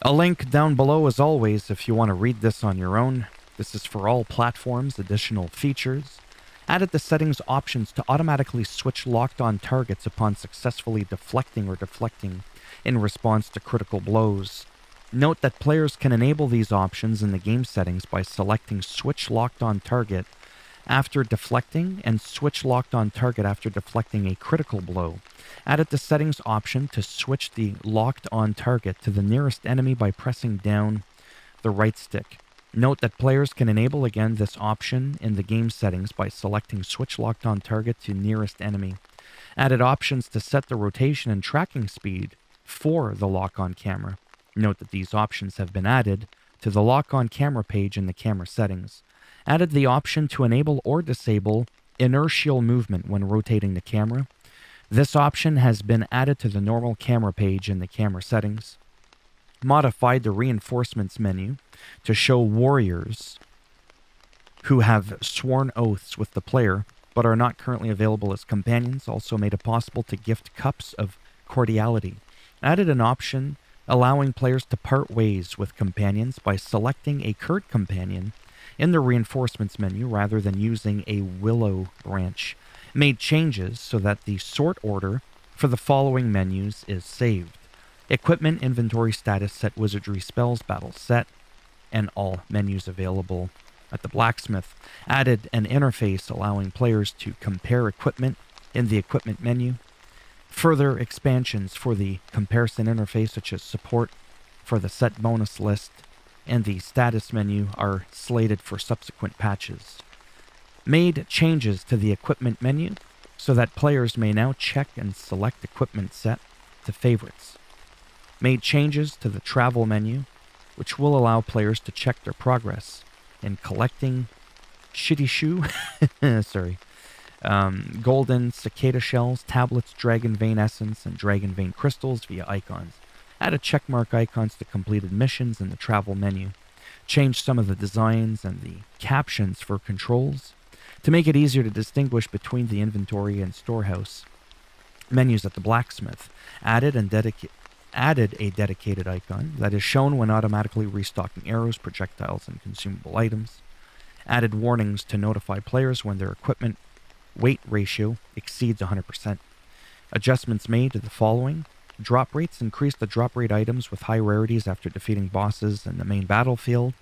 A link down below as always if you want to read this on your own. This is for all platforms, additional features. Added the settings options to automatically switch locked on targets upon successfully deflecting or deflecting in response to critical blows. Note that players can enable these options in the game settings by selecting switch locked on target after deflecting and switch locked on target after deflecting a critical blow. Added the settings option to switch the locked on target to the nearest enemy by pressing down the right stick. Note that players can enable again this option in the game settings by selecting switch locked on target to nearest enemy. Added options to set the rotation and tracking speed for the lock on camera. Note that these options have been added to the lock on camera page in the camera settings. Added the option to enable or disable inertial movement when rotating the camera. This option has been added to the normal camera page in the camera settings. Modified the reinforcements menu to show warriors who have sworn oaths with the player but are not currently available as companions. Also made it possible to gift cups of cordiality. Added an option allowing players to part ways with companions by selecting a current companion in the reinforcements menu rather than using a willow branch. Made changes so that the sort order for the following menus is saved. Equipment, inventory, status, set, wizardry, spells, battle set, and all menus available at the blacksmith. Added an interface allowing players to compare equipment in the equipment menu. Further expansions for the comparison interface, such as support for the set bonus list and the status menu, are slated for subsequent patches. Made changes to the equipment menu so that players may now check and select equipment set to favorites. Made changes to the travel menu, which will allow players to check their progress in collecting shitty shoe, golden cicada shells, tablets, dragon vein essence, and dragon vein crystals via icons. Added checkmark icons to completed missions in the travel menu. Changed some of the designs and the captions for controls to make it easier to distinguish between the inventory and storehouse menus at the blacksmith. Added a dedicated icon that is shown when automatically restocking arrows, projectiles, and consumable items. Added warnings to notify players when their equipment weight ratio exceeds 100%. Adjustments made to the following. Drop rates: increased the drop rate items with high rarities after defeating bosses in the main battlefield,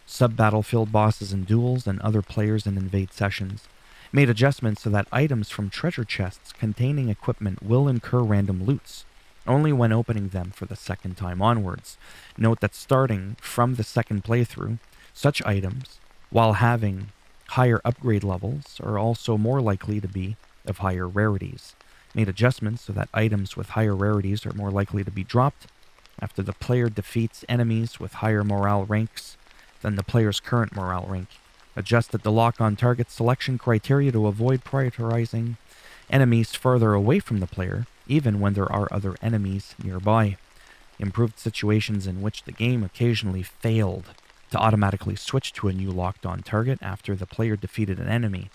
sub-battlefield bosses in duels, and other players in invade sessions. Made adjustments so that items from treasure chests containing equipment will incur random loots, only when opening them for the second time onwards. Note that starting from the second playthrough, such items, while having higher upgrade levels, are also more likely to be of higher rarities. Made adjustments so that items with higher rarities are more likely to be dropped after the player defeats enemies with higher morale ranks than the player's current morale rank. Adjusted the lock-on target selection criteria to avoid prioritizing enemies further away from the player, even when there are other enemies nearby. Improved situations in which the game occasionally failed to automatically switch to a new locked-on target after the player defeated an enemy.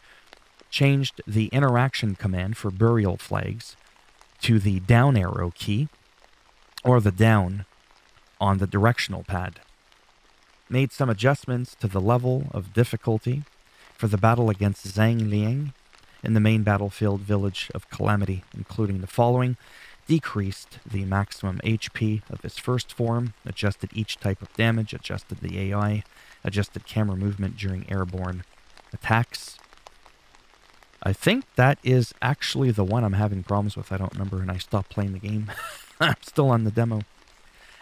Changed the interaction command for burial flags to the down arrow key or the down on the directional pad. Made some adjustments to the level of difficulty for the battle against Zhang Liang in the main battlefield village of Calamity, including the following. Decreased the maximum HP of his first form, adjusted each type of damage, adjusted the AI, adjusted camera movement during airborne attacks. I think that is actually the one I'm having problems with. I don't remember, and I stopped playing the game. I'm still on the demo.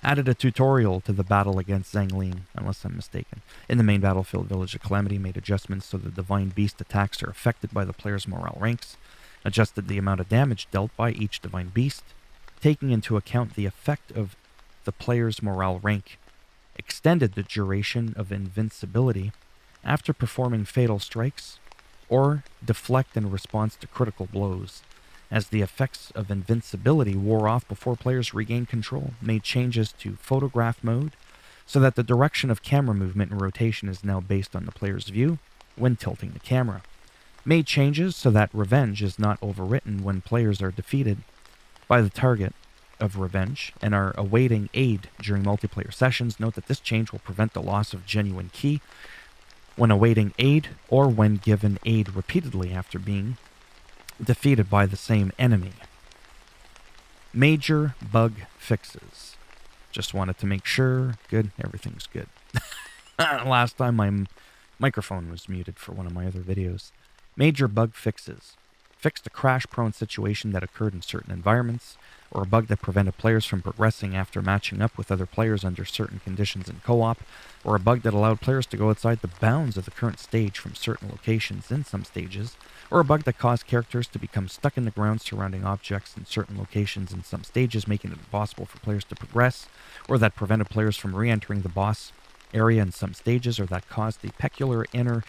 Added a tutorial to the battle against Zhang Liang, unless I'm mistaken. In the main battlefield village of Calamity, made adjustments so the divine beast attacks are affected by the player's morale ranks. Adjusted the amount of damage dealt by each divine beast, taking into account the effect of the player's morale rank. Extended the duration of invincibility after performing fatal strikes or deflect in response to critical blows, as the effects of invincibility wore off before players regained control. Made changes to photograph mode so that the direction of camera movement and rotation is now based on the player's view when tilting the camera. Made changes so that revenge is not overwritten when players are defeated by the target of revenge and are awaiting aid during multiplayer sessions, note that this change will prevent the loss of genuine key when awaiting aid or when given aid repeatedly after being defeated by the same enemy. Major bug fixes. Just wanted to make sure. Good, everything's good. Last time my microphone was muted for one of my other videos. Major bug fixes. Fixed a crash-prone situation that occurred in certain environments, or a bug that prevented players from progressing after matching up with other players under certain conditions in co-op, or a bug that allowed players to go outside the bounds of the current stage from certain locations in some stages, or a bug that caused characters to become stuck in the ground surrounding objects in certain locations in some stages, making it impossible for players to progress, or that prevented players from re-entering the boss area in some stages, or that caused the peculiar inner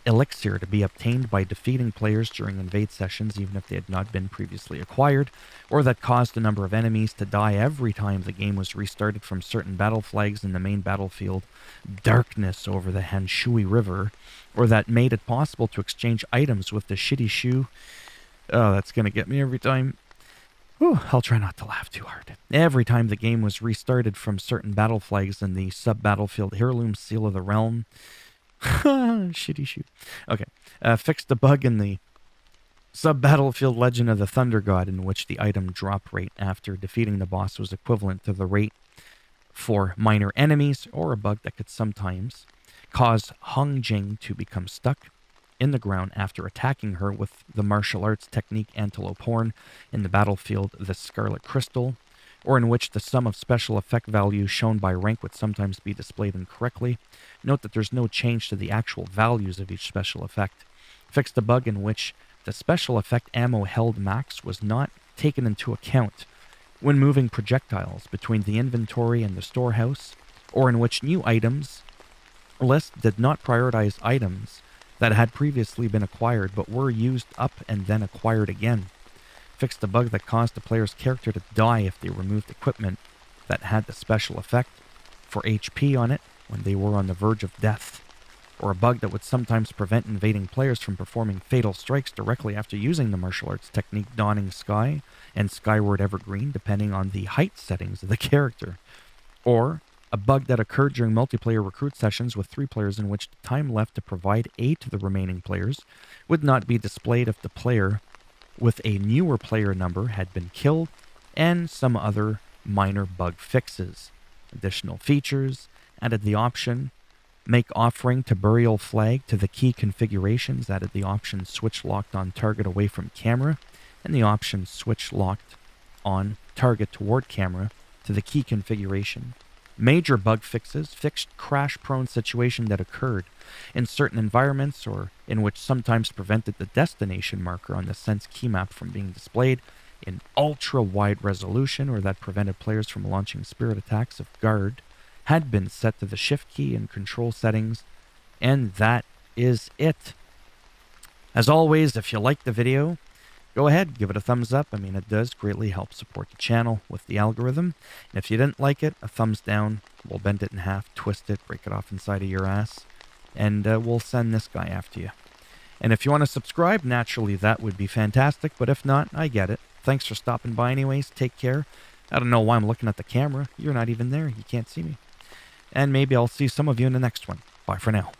elixir to be obtained by defeating players during invade sessions even if they had not been previously acquired, or that caused a number of enemies to die every time the game was restarted from certain battle flags in the main battlefield, darkness over the Hanshui River, or that made it possible to exchange items with the shitty shoe. Oh, that's gonna get me every time. Whew, I'll try not to laugh too hard. Every time the game was restarted from certain battle flags in the sub-battlefield heirloom seal of the realm. Shitty shoot. Okay. Fixed a bug in the sub-battlefield Legend of the Thunder God in which the item drop rate after defeating the boss was equivalent to the rate for minor enemies, or a bug that could sometimes cause Hong Jing to become stuck in the ground after attacking her with the martial arts technique Antelope Horn in the battlefield The Scarlet Crystal, or in which the sum of special effect values shown by rank would sometimes be displayed incorrectly. Note that there's no change to the actual values of each special effect. Fixed a bug in which the special effect ammo held max was not taken into account when moving projectiles between the inventory and the storehouse, or in which new items list did not prioritize items that had previously been acquired but were used up and then acquired again. Fixed a bug that caused the player's character to die if they removed equipment that had the special effect for HP on it when they were on the verge of death, or a bug that would sometimes prevent invading players from performing fatal strikes directly after using the martial arts technique Dawning Sky and Skyward Evergreen, depending on the height settings of the character, or a bug that occurred during multiplayer recruit sessions with 3 players in which the time left to provide aid to the remaining players would not be displayed if the player with a newer player number had been killed, and some other minor bug fixes. Additional features added the option make offering to burial flag to the key configurations, added the option switch locked on target away from camera, and the option switch locked on target toward camera to the key configuration. Major bug fixes fixed crash-prone situation that occurred in certain environments, or in which sometimes prevented the destination marker on the Sense key map from being displayed in ultra-wide resolution, or that prevented players from launching spirit attacks if guard had been set to the shift key in control settings. And that is it. As always, if you liked the video, go ahead, give it a thumbs up. I mean, it does greatly help support the channel with the algorithm. And if you didn't like it, a thumbs down. We'll bend it in half, twist it, break it off inside of your ass, and we'll send this guy after you. And if you want to subscribe, naturally, that would be fantastic. But if not, I get it. Thanks for stopping by anyways. Take care. I don't know why I'm looking at the camera. You're not even there. You can't see me. And maybe I'll see some of you in the next one. Bye for now.